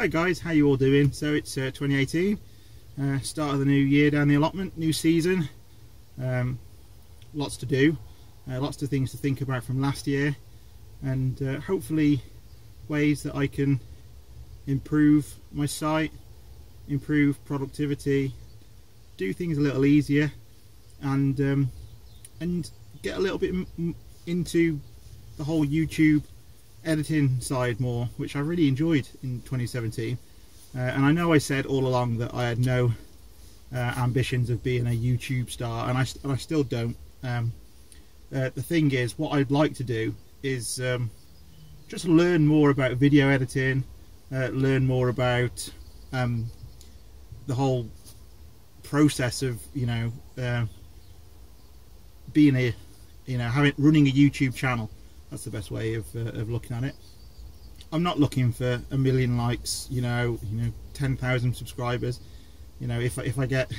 Hi guys, how you all doing? So it's 2018, start of the new year down the allotment, new season, lots to do, lots of things to think about from last year, and hopefully ways that I can improve my site, improve productivity, do things a little easier, and get a little bit into the whole YouTube editing side more, which I really enjoyed in 2017. And I know I said all along that I had no ambitions of being a YouTube star, and I still don't. The thing is, what I'd like to do is just learn more about video editing, learn more about the whole process of being a running a YouTube channel. That's the best way of looking at it. I'm not looking for 1 million likes, 10,000 subscribers. If I get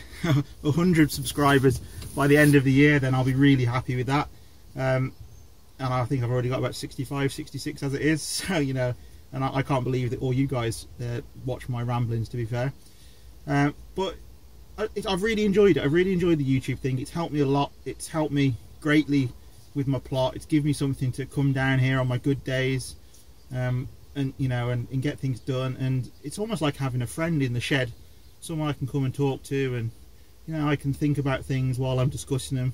100 subscribers by the end of the year, then I'll be really happy with that. And I think I've already got about 65, 66 as it is. So and I can't believe that all you guys watch my ramblings, to be fair. But I've really enjoyed it. I really enjoyed the YouTube thing. It's helped me a lot. It's helped me greatly with my plot. It's given me something to come down here on my good days, and get things done. And it's almost like having a friend in the shed, someone I can come and talk to, and I can think about things while I'm discussing them,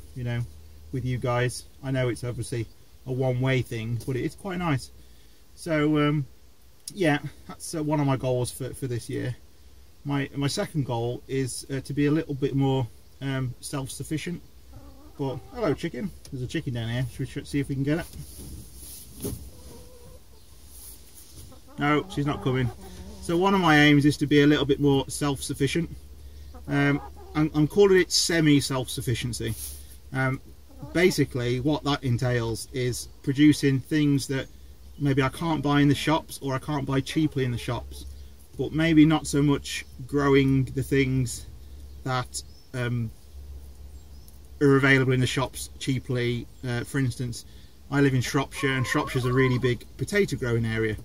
with you guys. I know it's obviously a one-way thing, but it's quite nice. So yeah, that's one of my goals for this year. My second goal is to be a little bit more self-sufficient. But hello chicken, there's a chicken down here. Should we see if we can get it? No, she's not coming. So one of my aims is to be a little bit more self-sufficient. I'm calling it semi-self-sufficiency. Basically what that entails is producing things that maybe I can't buy in the shops, or I can't buy cheaply in the shops, but maybe not so much growing the things that are available in the shops cheaply. For instance, I live in Shropshire, and Shropshire's a really big potato growing area,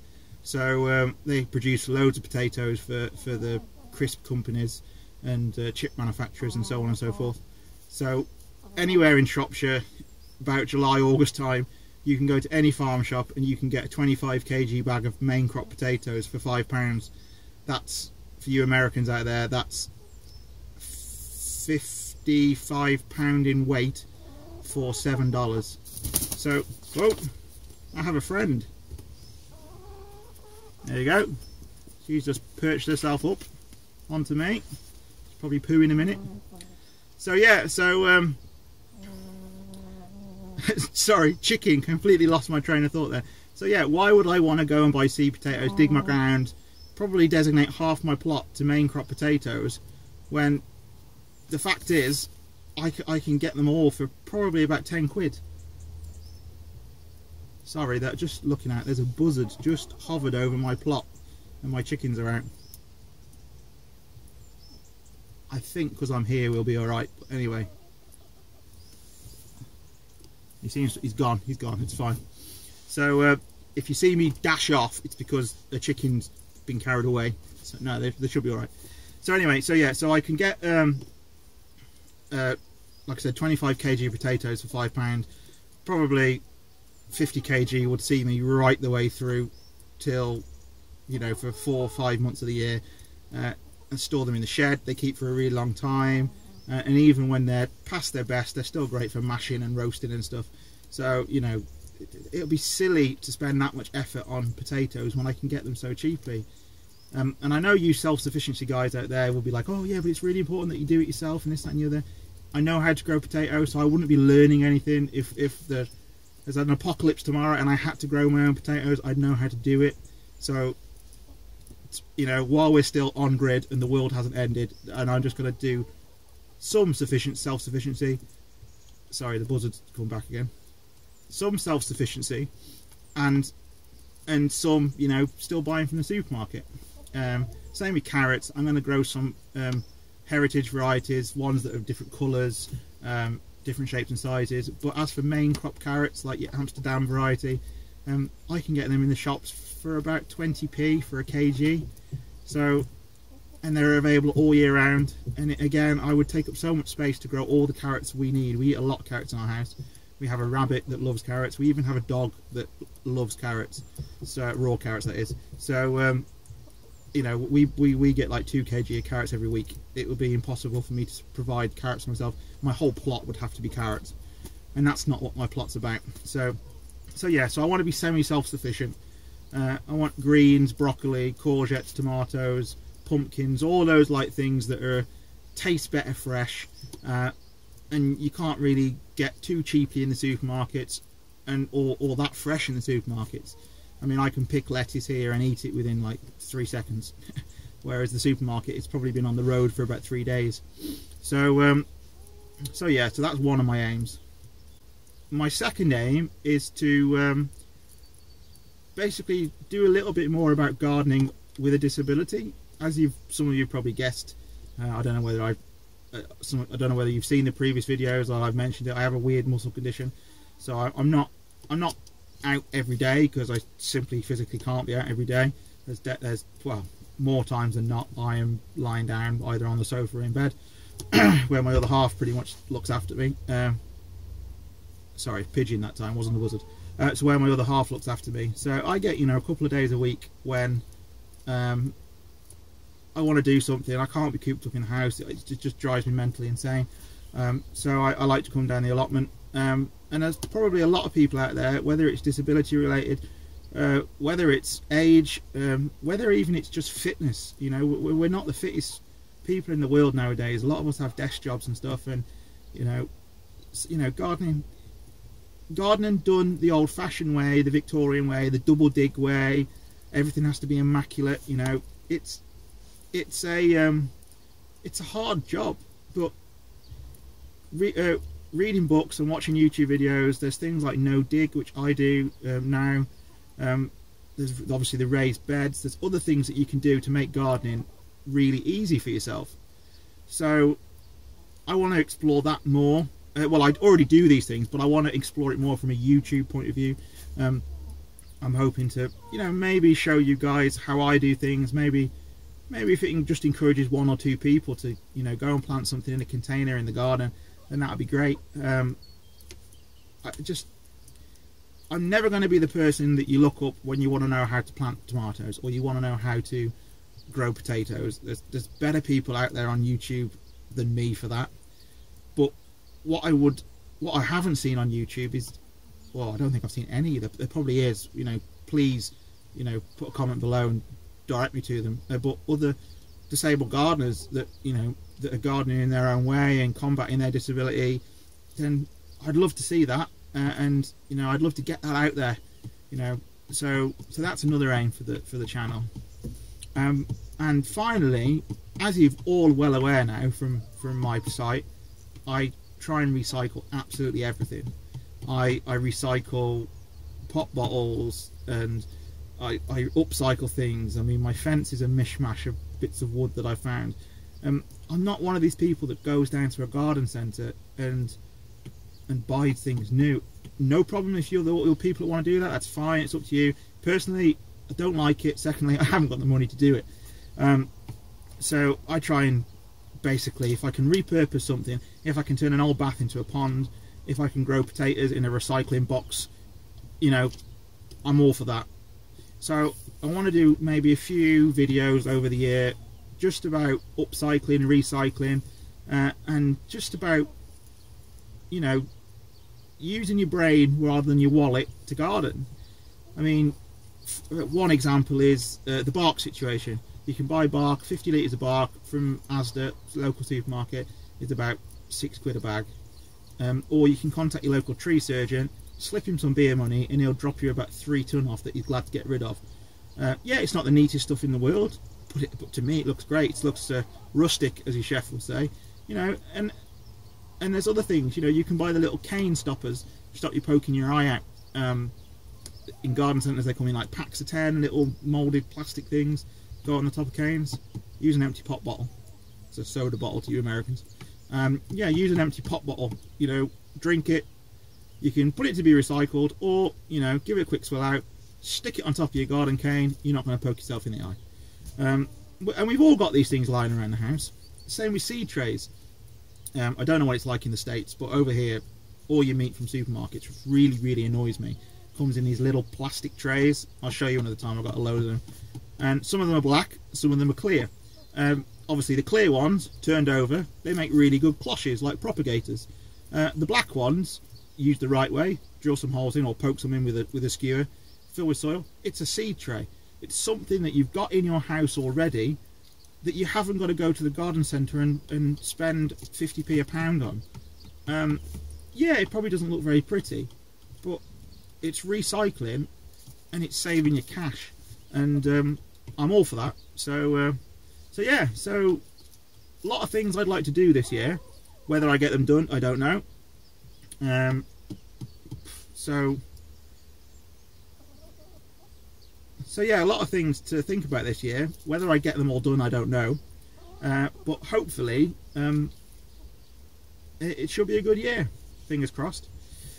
so they produce loads of potatoes for the crisp companies and chip manufacturers and so on and so forth. So anywhere in Shropshire about July, August time, you can go to any farm shop and you can get a 25 kg bag of main crop potatoes for £5. That's, for you Americans out there, that's £55 in weight for $7. So, oh, I have a friend. There you go. She's just perched herself up onto me. She's probably poo in a minute. So yeah, so sorry, chicken, completely lost my train of thought there. So yeah, why would I want to go and buy seed potatoes, dig my ground, probably designate half my plot to main crop potatoes, when the fact is I can get them all for probably about 10 quid. Sorry, that just looking at, there's a buzzard just hovered over my plot and my chickens are out. I think because I'm here we'll be alright, but anyway. He's gone, it's fine. So if you see me dash off, it's because the chicken's been carried away. So no, they should be alright. So anyway, so yeah, so I can get like I said, 25 kg of potatoes for £5. Probably 50 kg would see me right the way through till, for 4 or 5 months of the year, and store them in the shed. They keep for a really long time, and even when they're past their best, they're still great for mashing and roasting and stuff. So it'll be silly to spend that much effort on potatoes when I can get them so cheaply. And I know you self-sufficiency guys out there will be like, oh yeah, but it's really important that you do it yourself and this, that and the other. I know how to grow potatoes, so I wouldn't be learning anything. If there's an apocalypse tomorrow and I had to grow my own potatoes, I'd know how to do it. So while we're still on grid and the world hasn't ended, and I'm just going to do some self-sufficiency. Sorry, the buzzard's come back again. Some self-sufficiency, and some still buying from the supermarket. Same with carrots. I'm going to grow some heritage varieties, ones that are different colours, different shapes and sizes. But as for main crop carrots, like your Amsterdam variety, I can get them in the shops for about 20p for a kg. So, and they're available all year round. And again, I would take up so much space to grow all the carrots we need. We eat a lot of carrots in our house. We have a rabbit that loves carrots. We even have a dog that loves carrots, so raw carrots, that is. So you know, we get like 2 kg of carrots every week. It would be impossible for me to provide carrots for myself. My whole plot would have to be carrots, and that's not what my plot's about. So yeah, so I want to be semi-self-sufficient. I want greens, broccoli, courgettes, tomatoes, pumpkins, all those like things that are taste better fresh, and you can't really get too cheaply in the supermarkets, and or that fresh in the supermarkets. I mean, I can pick lettuce here and eat it within like 3 seconds, whereas the supermarket, it's probably been on the road for about 3 days. So so yeah, so that's one of my aims. My second aim is to basically do a little bit more about gardening with a disability. As some of you probably guessed, I don't know whether I don't know whether you've seen the previous videos or I've mentioned it. I have a weird muscle condition, so I'm not out every day because I simply physically can't be out every day. There's well, more times than not I am lying down either on the sofa or in bed, where my other half pretty much looks after me. Sorry, pigeon that time, wasn't a buzzard. So where my other half looks after me. So I get, you know, a couple of days a week when I want to do something. I can't be cooped up in the house. It just drives me mentally insane. So I like to come down the allotment. And there's probably a lot of people out there, whether it's disability related, whether it's age, whether even it's just fitness. You know, we're not the fittest people in the world nowadays. A lot of us have desk jobs and stuff, and you know, gardening done the old-fashioned way, the Victorian way, the double dig way. Everything has to be immaculate. You know, it's a hard job, but reading books and watching YouTube videos, there's things like no dig, which I do now. There's obviously the raised beds. There's other things that you can do to make gardening really easy for yourself. So I want to explore that more. Well, I already do these things, but I want to explore it more from a YouTube point of view. I'm hoping to, you know, maybe show you guys how I do things. Maybe if it just encourages 1 or 2 people to, you know, go and plant something in a container in the garden, then that would be great. I'm never going to be the person that you look up when you want to know how to plant tomatoes, or you want to know how to grow potatoes. There's better people out there on YouTube than me for that. But what I haven't seen on YouTube is, well, I don't think I've seen any. There probably is. You know, please, you know, put a comment below and direct me to them. But other disabled gardeners that, you know, that are gardening in their own way and combating their disability, then I'd love to see that, and you know, I'd love to get that out there. You know, so that's another aim for the channel. And finally, as you're all well aware now from my site, I try and recycle absolutely everything. I recycle pop bottles, and I upcycle things. I mean, my fence is a mishmash of bits of wood that I found. I'm not one of these people that goes down to a garden centre and buys things new. No problem if you're the people that want to do that, that's fine, it's up to you. Personally, I don't like it. Secondly, I haven't got the money to do it. So I try and basically, if I can repurpose something, if I can turn an old bath into a pond, if I can grow potatoes in a recycling box, you know, I'm all for that. So I want to do maybe a few videos over the year just about upcycling, recycling, and just about, you know, using your brain rather than your wallet to garden. I mean, one example is the bark situation. You can buy bark, 50 litres of bark from Asda, local supermarket. It's about £6 a bag. Or you can contact your local tree surgeon, slip him some beer money, and he'll drop you about 3 tonne off that he's glad to get rid of. Yeah, it's not the neatest stuff in the world, but to me it looks great. It looks rustic, as your chef would say. You know, and there's other things. You know, you can buy the little cane stoppers to stop you poking your eye out. In garden centres they come in like packs of 10, little moulded plastic things, go on the top of canes. Use an empty pop bottle. It's a soda bottle to you Americans. Yeah, use an empty pop bottle. You know, drink it. You can put it to be recycled, or, you know, give it a quick swill out, stick it on top of your garden cane. You're not going to poke yourself in the eye. and we've all got these things lying around the house. Same with seed trays. I don't know what it's like in the States, but over here, all your meat from supermarkets really annoys me. Comes in these little plastic trays. I'll show you another time. I've got a load of them, and some of them are black, some of them are clear. Obviously the clear ones, turned over, they make really good cloches, like propagators. The black ones, used the right way, drill some holes in or poke some in with a skewer, fill with soil. It's a seed tray. It's something that you've got in your house already, that you haven't got to go to the garden centre and spend 50p a pound on. Yeah, it probably doesn't look very pretty, but it's recycling and it's saving you cash, and I'm all for that. So yeah, so a lot of things I'd like to do this year. Whether I get them done, I don't know. So yeah, a lot of things to think about this year. Whether I get them all done, I don't know. But hopefully, it should be a good year. Fingers crossed.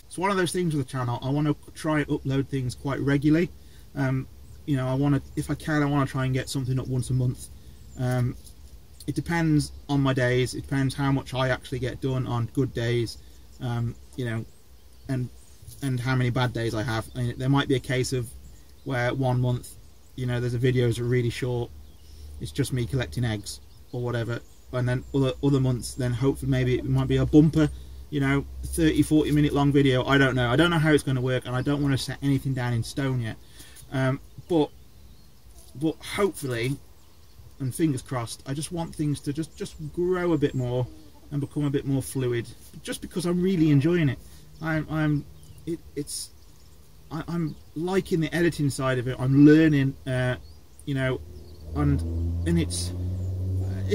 It's one of those things with the channel. I want to try and upload things quite regularly. You know, I want to, if I can, I want to try and get something up once a month. It depends on my days. It depends how much I actually get done on good days. You know, and how many bad days I have. I mean, there might be a case of where one month, you know, there's a videos are really short. It's just me collecting eggs or whatever, and then other months, then hopefully maybe it might be a bumper, you know, 30-40 minute long video. I don't know how it's going to work, and I don't want to set anything down in stone yet. But hopefully, and fingers crossed, I just want things to just grow a bit more and become a bit more fluid, just because I'm really enjoying it. I'm liking the editing side of it. I'm learning, you know, and it's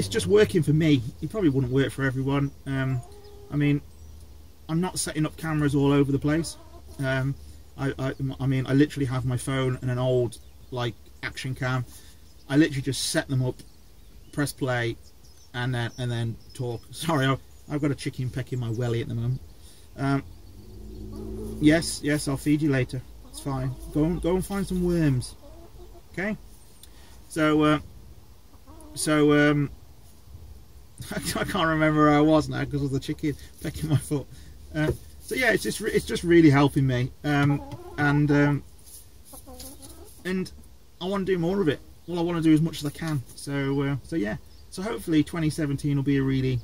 just working for me. It probably wouldn't work for everyone. I mean, I'm not setting up cameras all over the place. I mean, I literally have my phone and an old like action cam. I literally just set them up, press play, and then talk. Sorry, I've got a chicken pecking my welly at the moment. Yes, I'll feed you later. It's fine. Go and find some worms. Okay. So I can't remember where I was now because of the chicken pecking my foot. So yeah, it's just really helping me, and I want to do more of it. Well, I want to do as much as I can. So yeah. So hopefully 2017 will be a really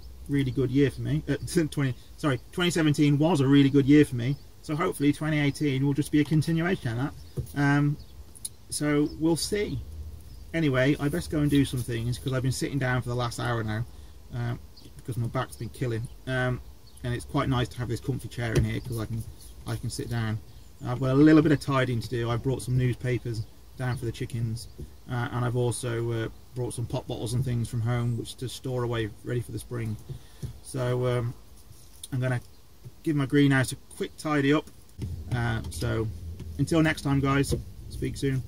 good year for me. 2017 was a really good year for me. So hopefully 2018 will just be a continuation of that. So we'll see. Anyway, I best go and do some things because I've been sitting down for the last hour now because my back's been killing. And it's quite nice to have this comfy chair in here because I can sit down. I've got a little bit of tidying to do. I brought some newspapers down for the chickens, and I've also brought some pop bottles and things from home which to store away ready for the spring. So I'm gonna give my greenhouse a quick tidy up. So until next time guys, speak soon.